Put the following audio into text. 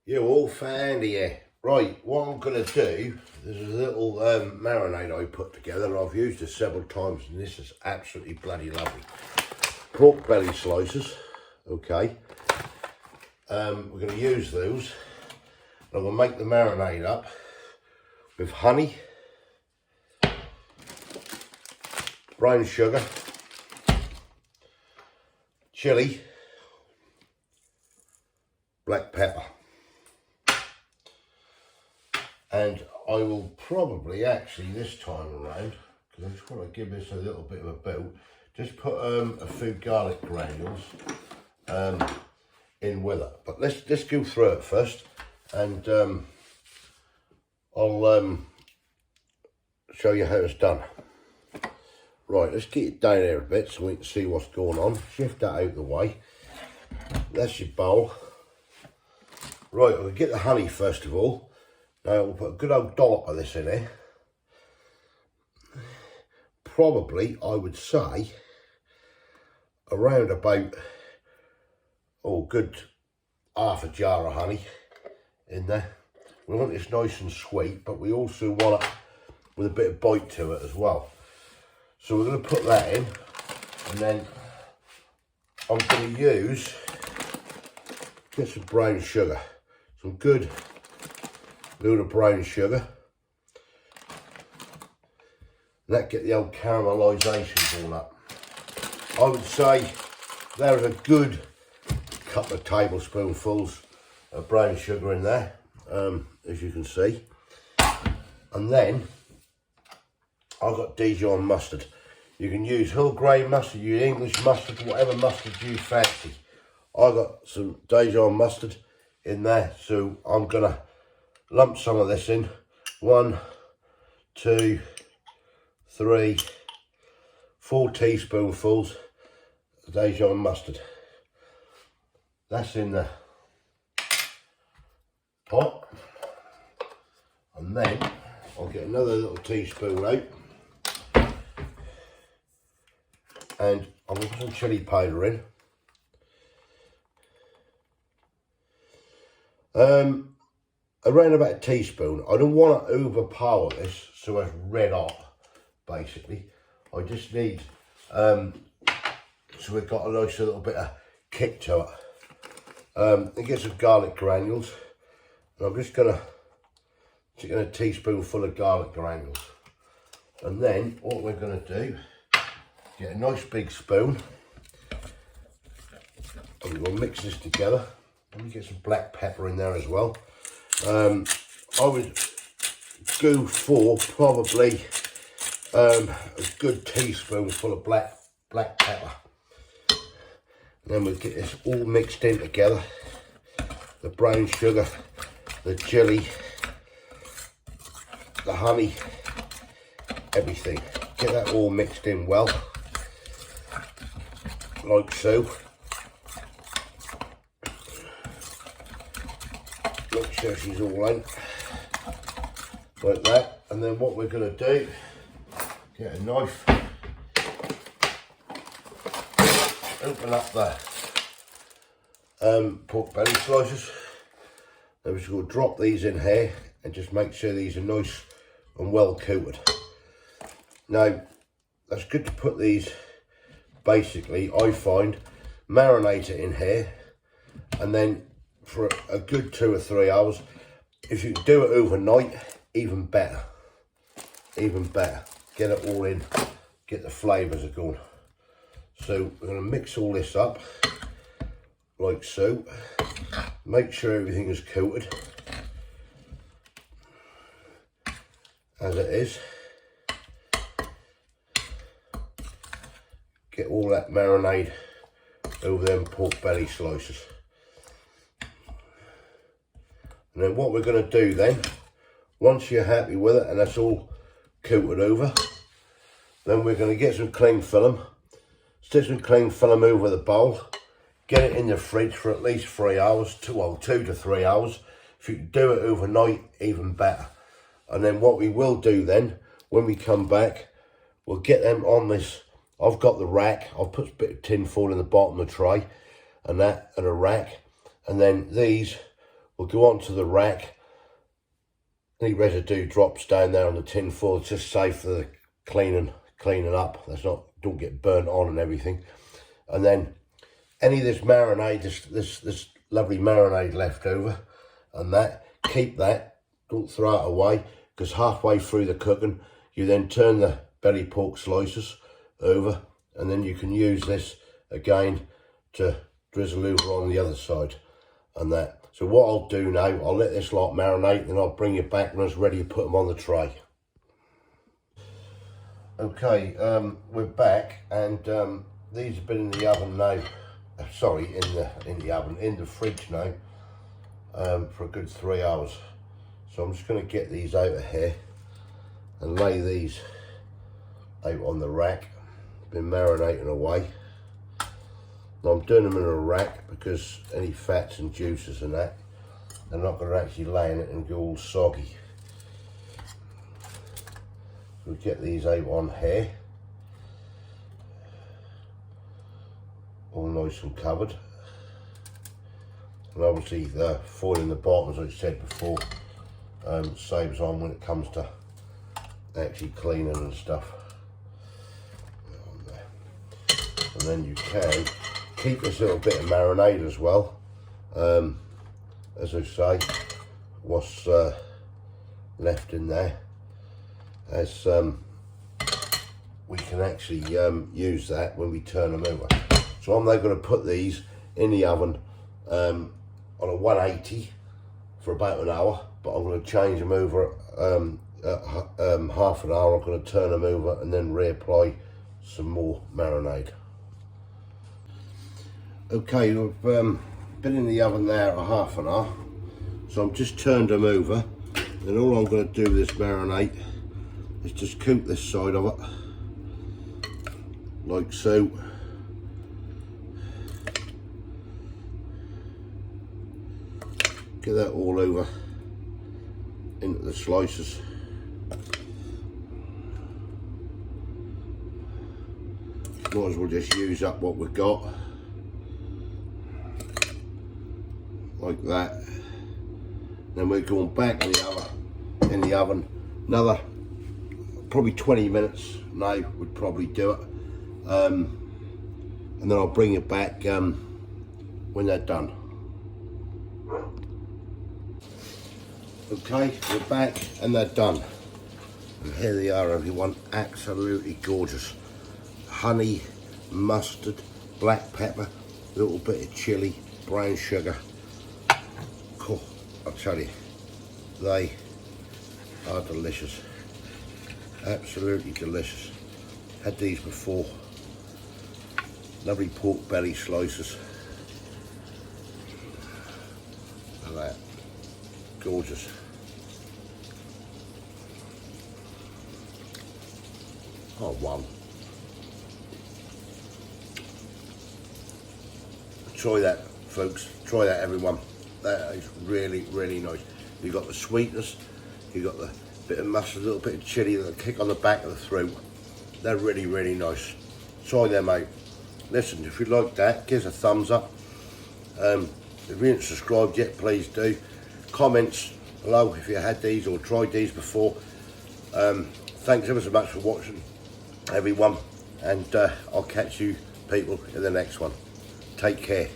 You all found here. Right, what I'm going to do, there's a little marinade I put together and I've used it several times and this is absolutely bloody lovely. Pork belly slices, okay. We're going to use those. I'm going to make the marinade up with honey, brown sugar, chilli, black pepper. And I will probably actually this time around, because I just want to give this a little bit of a build, just put a few garlic granules in with it. But let's go through it first, and I'll show you how it's done. Right, let's get it down here a bit so we can see what's going on. Shift that out of the way. That's your bowl. Right, I'll get the honey first of all. Now we'll put a good old dollop of this in here. Probably, I would say, around about, good half a jar of honey in there. We want this nice and sweet, but we also want it with a bit of bite to it as well. So we're going to put that in, and then I'm going to get some brown sugar, some good load of brown sugar. And that get the old caramelisation all up. I would say there's a good couple of tablespoonfuls of brown sugar in there, as you can see. And then I've got Dijon mustard. You can use whole grain mustard, use English mustard, whatever mustard you fancy. I've got some Dijon mustard in there, so I'm gonna lump some of this in. 1, 2, 3, 4 teaspoonfuls of Dijon mustard. That's in the pot. And then I'll get another little teaspoon out. And I'm going to put some chili powder in. Around about a teaspoon. I don't want to overpower this so it's red hot, basically. I just need, so we've got a nice little bit of kick to it. And get some garlic granules. And I'm just going to stick in a teaspoonful of garlic granules. And then what we're going to do, get a nice big spoon. And we're going to mix this together. Let me get some black pepper in there as well. I would go for probably a good teaspoonful of black pepper. And then we'll get this all mixed in together. The brown sugar, the chilli, the honey, everything. Get that all mixed in well, like so. Make sure she's all in, like that. And then what we're going to do, get a knife, open up the pork belly slices. Then we're just going to drop these in here and just make sure these are nice and well coated. Now, that's good to put these, basically, I find, marinate it in here, and then for a good 2 or 3 hours. If you can do it overnight, even better. Even better. Get it all in, get the flavours going. So we're going to mix all this up, like so. Make sure everything is coated, as it is. Get all that marinade over them pork belly slices. And then what we're going to do then, once you're happy with it and that's all coated over, then we're going to get some cling film, stick some cling film over the bowl, get it in the fridge for at least 3 hours, 2 to 3 hours. If you can do it overnight, even better. And then what we will do then, when we come back, we'll get them on this. I've got the rack. I've put a bit of tin foil in the bottom of the tray, and that, and a rack. And then these We'll go on to the rack. Any residue drops down there on the tin foil. It's just safe for the cleaning up. Don't get burnt on and everything. And then any of this marinade, this lovely marinade left over, and that, keep that. Don't throw it away, because halfway through the cooking, you then turn the belly pork slices over, and then you can use this again to drizzle over on the other side and that. So what I'll do now, I'll let this lot marinate, and I'll bring it back when it's ready to put them on the tray. Okay, we're back, and these have been in the oven now. Sorry, in the fridge now, for a good 3 hours. So I'm just going to get these out of here and lay these out on the rack. Been marinating away. Now I'm doing them in a rack because any fats and juices and that, they're not going to actually lay in it and go all soggy. We'll get these out on here, all nice and covered. And obviously the foil in the bottom, as I said before, saves on when it comes to actually cleaning and stuff. And then you can keep this little bit of marinade as well. As I say, what's left in there, as we can actually use that when we turn them over. So I'm now going to put these in the oven on a 180 for about an hour, but I'm going to change them over half an hour. I'm going to turn them over and then reapply some more marinade. Okay, we've been in the oven there a half an hour, so I've just turned them over, and all I'm going to do with this marinade is just coat this side of it, like so. Get that all over into the slices. Might as well just use up what we've got. Like that. Then we're going back in the oven another probably 20 minutes now would probably do it, and then I'll bring it back when they're done. Okay, we're back and they're done, and here they are, everyone. Absolutely gorgeous. Honey, mustard, black pepper, a little bit of chili, brown sugar. Cool, I'll tell you, they are delicious. Absolutely delicious. Had these before. Lovely pork belly slices. Look at that. Gorgeous. Oh, wow. Try that, folks. Try that, everyone. That is really, really nice. You've got the sweetness, you've got the bit of mustard, a little bit of chilli, the kick on the back of the throat. They're really, really nice. Try them out. Listen, if you like that, give us a thumbs up. If you haven't subscribed yet, please do. Comments below if you had these or tried these before. Thanks ever so much for watching, everyone, and I'll catch you people in the next one. Take care.